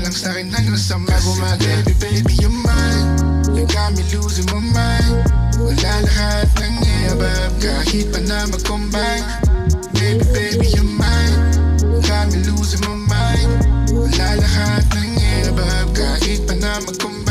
lang sa'kin ang nasama. Baby, baby, you're mine. You got me losing my mind. Wala lahat ng iabab kahit pa na mag-combine. Baby, baby, you're mine. You got me losing my mind. Wala lahat ng iabab kahit pa na mag-combine.